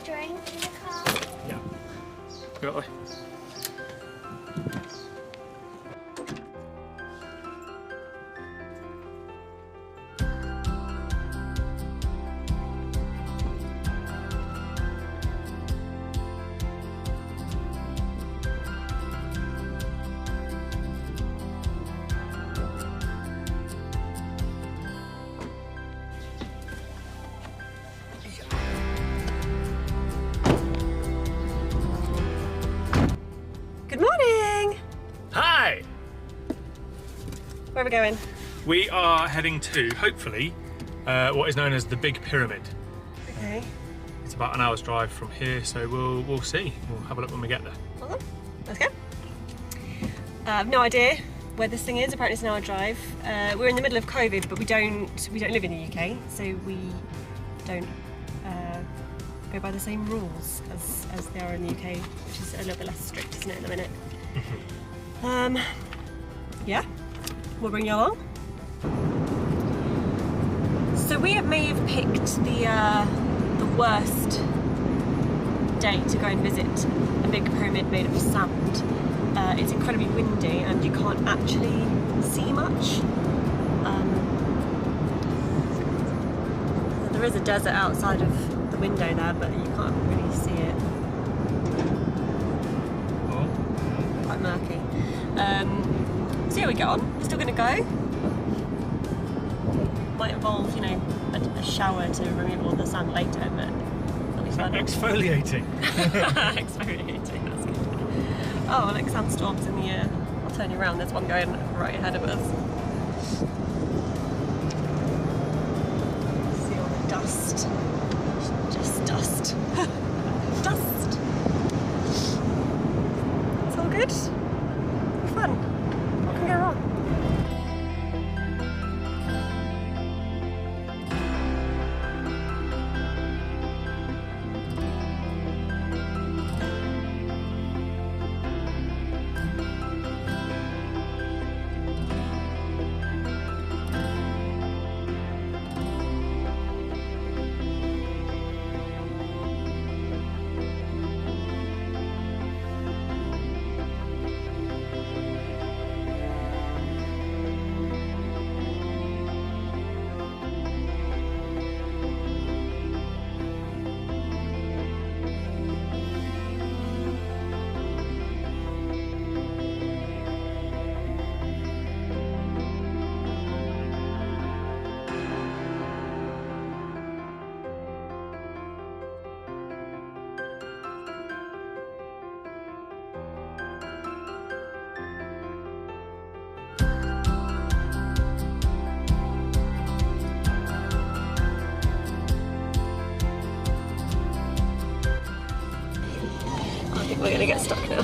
drink in the car? Yeah. Go away. Good morning! Hi! Where are we going? We are heading to, hopefully, what is known as the Big Pyramid. Okay. It's about an hour's drive from here, so we'll see. We'll have a look when we get there. Well, let's go. I have no idea where this thing is. Apparently it's an hour drive. We're in the middle of COVID, but we don't live in the UK, so we don't go by the same rules as they are in the UK, which is a little bit less strict, isn't it, in a minute? Yeah, we'll bring you along. So we may have picked the worst day to go and visit a big pyramid made of sand. It's incredibly windy and you can't actually see much. There is a desert outside of the window there, but you can't really see it. Oh. Quite murky. So yeah, we get on. We're still going to go. Might involve, you know, a shower to remove all the sand later, but that'll be fun. Exfoliating. Exfoliating, that's good. Oh, look, sandstorms in the air. I'll turn you around, there's one going right ahead of us. See all the dust. Just dust. Dust! It's all good. Fun. What can go wrong? I think we're going to get stuck now.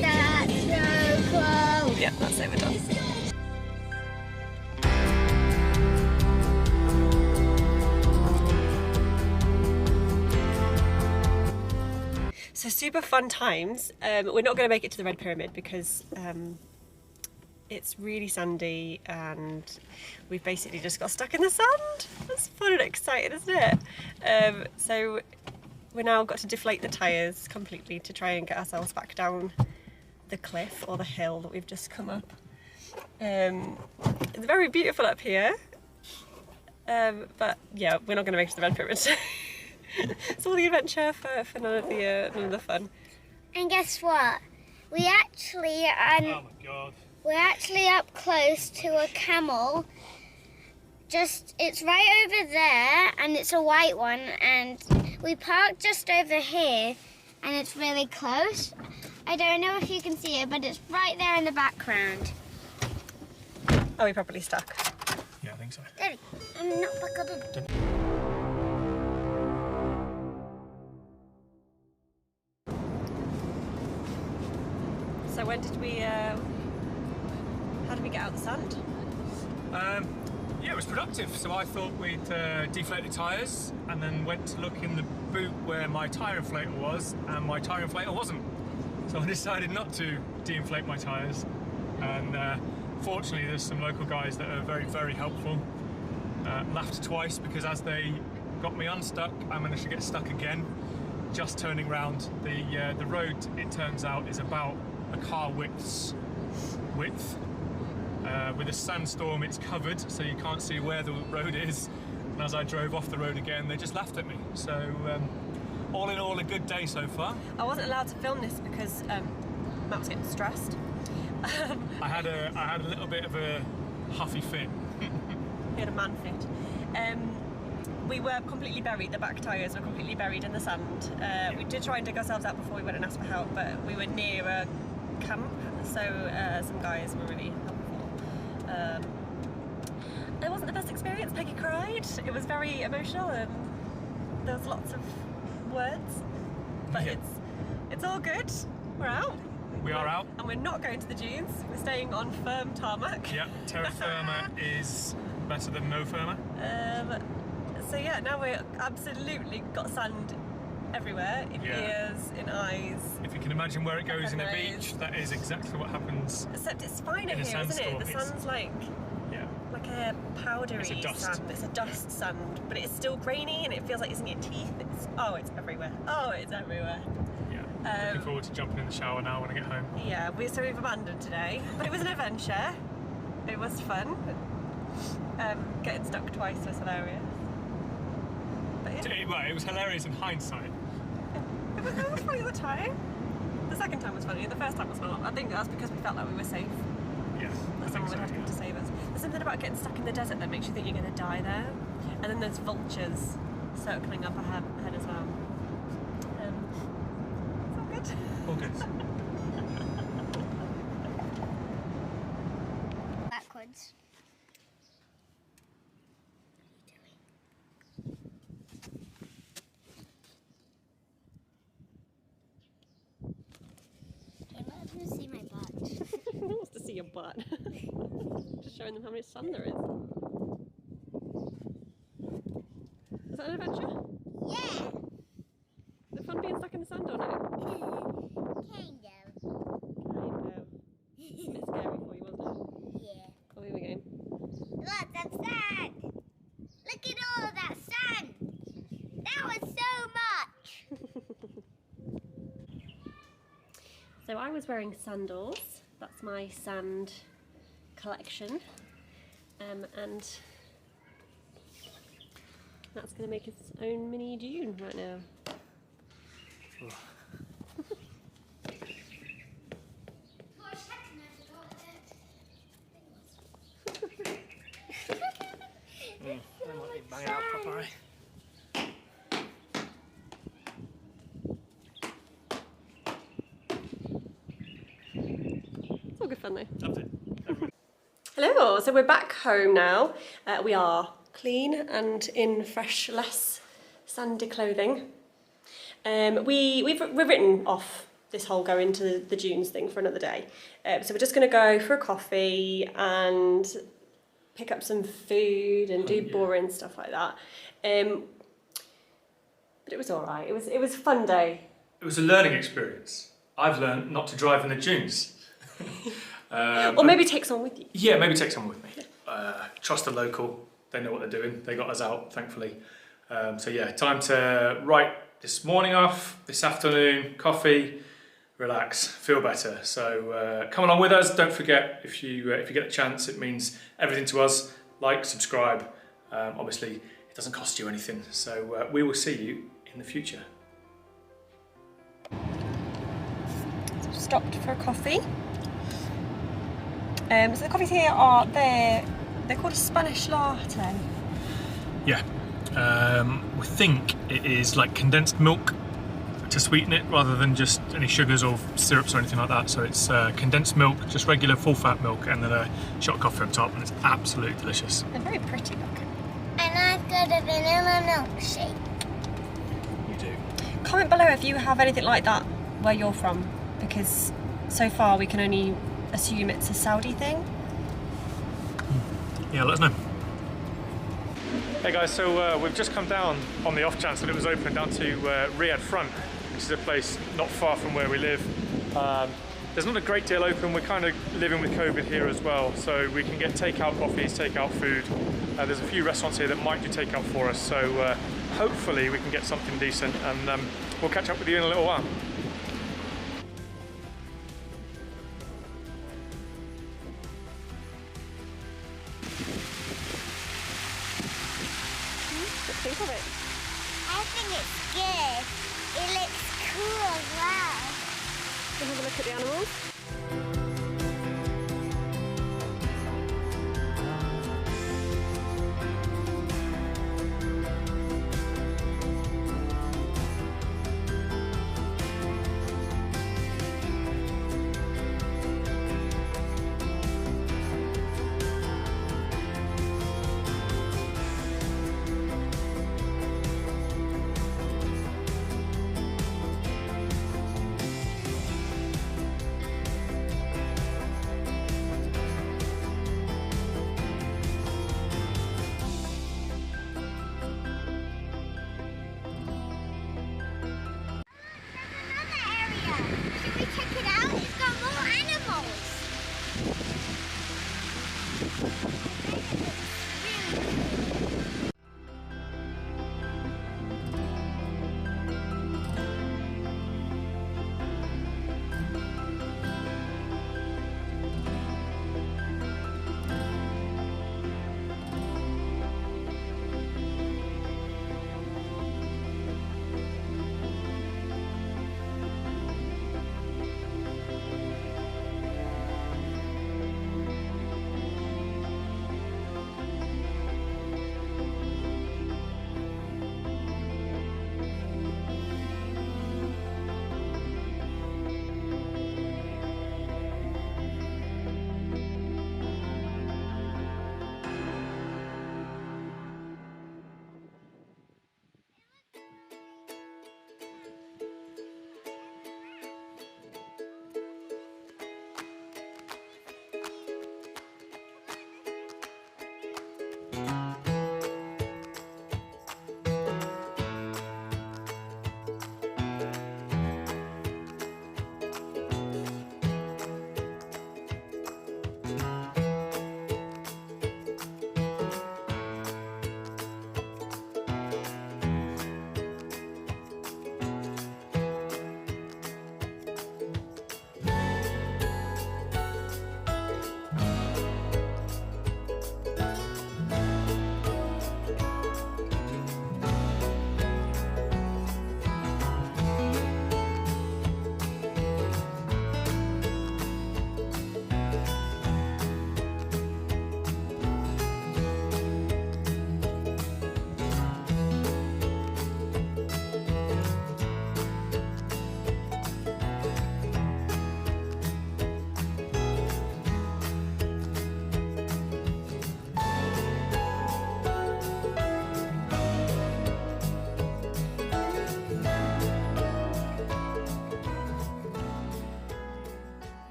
That's so cool. Yeah, that's it, we're done. So super fun times. We're not going to make it to the Red Pyramid because it's really sandy and we've basically just got stuck in the sand. That's fun and exciting, isn't it? So we've now got to deflate the tyres completely to try and get ourselves back down the cliff or the hill that we've just come up. It's very beautiful up here, but yeah, we're not going to make it to the Red Pyramid. It's all the adventure for none of the fun. And guess what? We actually Oh my god. we're actually up close to a camel. It's right over there, and it's a white one, and we parked just over here, and it's really close. I don't know if you can see it, but it's right there in the background. Are we properly stuck? Yeah, I think so. Daddy, I'm not buckled in. So when did we, how did we get out the sand? Yeah, it was productive. So I thought we'd deflate the tyres and then went to look in the boot where my tyre inflator was, and my tyre inflator wasn't. So I decided not to de-inflate my tyres, and fortunately there's some local guys that are very, very helpful. Laughed twice because as they got me unstuck. I managed to get stuck again, just turning round. The road, it turns out, is about a car width. With a sandstorm, it's covered, so you can't see where the road is. And as I drove off the road again, they just laughed at me. So all in all, a good day so far. I wasn't allowed to film this because Matt was getting stressed. I had a little bit of a huffy fit. He had a man fit. We were completely buried, the back tyres were completely buried in the sand. We did try and dig ourselves out before we went and asked for help, but we were near a camp, so some guys were really helpful. It wasn't the best experience. Peggy cried. It was very emotional and there was lots of words, but Yeah. it's all good. We're out. We are out. And we're not going to the dunes. We're staying on firm tarmac. Yeah, terra firma is better than no firma. So yeah, now we're absolutely got sand everywhere, in ears, in eyes. If you can imagine where it goes in a Nose. beach, that is exactly what happens. Except it's finer In a here, isn't it? sandstorm, The it's- sand's like a powdery It's a dust. sand. It's a dust sand, but it's still grainy and it feels like it's in your teeth. It's everywhere. Oh, it's everywhere. Yeah. Looking forward to jumping in the shower now when I get home. Yeah, so we've abandoned today, but it was an adventure. It was fun. Getting stuck twice was hilarious. But yeah, Well, it was hilarious in hindsight. it was funny at the time. The second time was funny. The first time was not. I think that's because we felt like we were safe. Yeah, I That think someone so. would have come to save us. There's something about getting stuck in the desert that makes you think you're going to die there. And then there's vultures circling up ahead as well. It's all good. All good. Backwards. Don't let them see my butt. Who wants to see your butt? Just showing them how much sun there is. Is that an adventure? Yeah, Is it fun being stuck in the sand or no? kind of. Kind of. It's a bit scary for you, wasn't it? Yeah. Oh, here we go. Lots of sand. Look at all of that sand. That was so much. So I was wearing sandals. That's my sand collection. And that's going to make its own mini dune right now. Bang it out properly. It's all good fun though. Loved it. Hello, so we're back home now. We are clean and in fresh, less sandy clothing. We've written off this whole going to the dunes thing for another day. So we're just going to go for a coffee and pick up some food and do boring stuff like that. But it was all right. It was a fun day. It was a learning experience. I've learned not to drive in the dunes. Or maybe take someone with you. Yeah, maybe take someone with me. Trust the local. They know what they're doing. They got us out, thankfully. So yeah, time to write this morning off, this afternoon, coffee, relax, feel better. So come along with us. Don't forget, if you get a chance, it means everything to us. Like, subscribe. Obviously, it doesn't cost you anything. So we will see you in the future. Stopped for a coffee. So the coffees here are they're called a Spanish latte. Yeah, we think it is like condensed milk to sweeten it rather than just any sugars or syrups or anything like that. So it's condensed milk, just regular full fat milk, and then a shot of coffee on top, and it's absolutely delicious. They're very pretty looking. And I've got a vanilla milkshake. You do. Comment below if you have anything like that where you're from, because so far we can only assume it's a Saudi thing. Yeah, let us know. Hey guys, so we've just come down on the off chance that it was open down to Riyadh Front, which is a place not far from where we live. There's not a great deal open. We're kind of living with COVID here as well, so we can get takeout coffees, takeout food. There's a few restaurants here that might do takeout for us, so hopefully we can get something decent, and we'll catch up with you in a little while. Think of it. I think it's good. It looks cool as well. Can we have a look at the animals?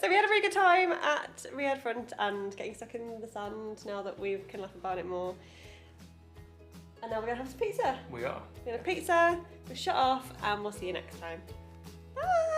So we had a really good time at Riyadh Front and getting stuck in the sand now that we can laugh about it more. And now we're going to have some pizza. We are. We're going to have pizza, we'll shut off, and we'll see you next time. Bye!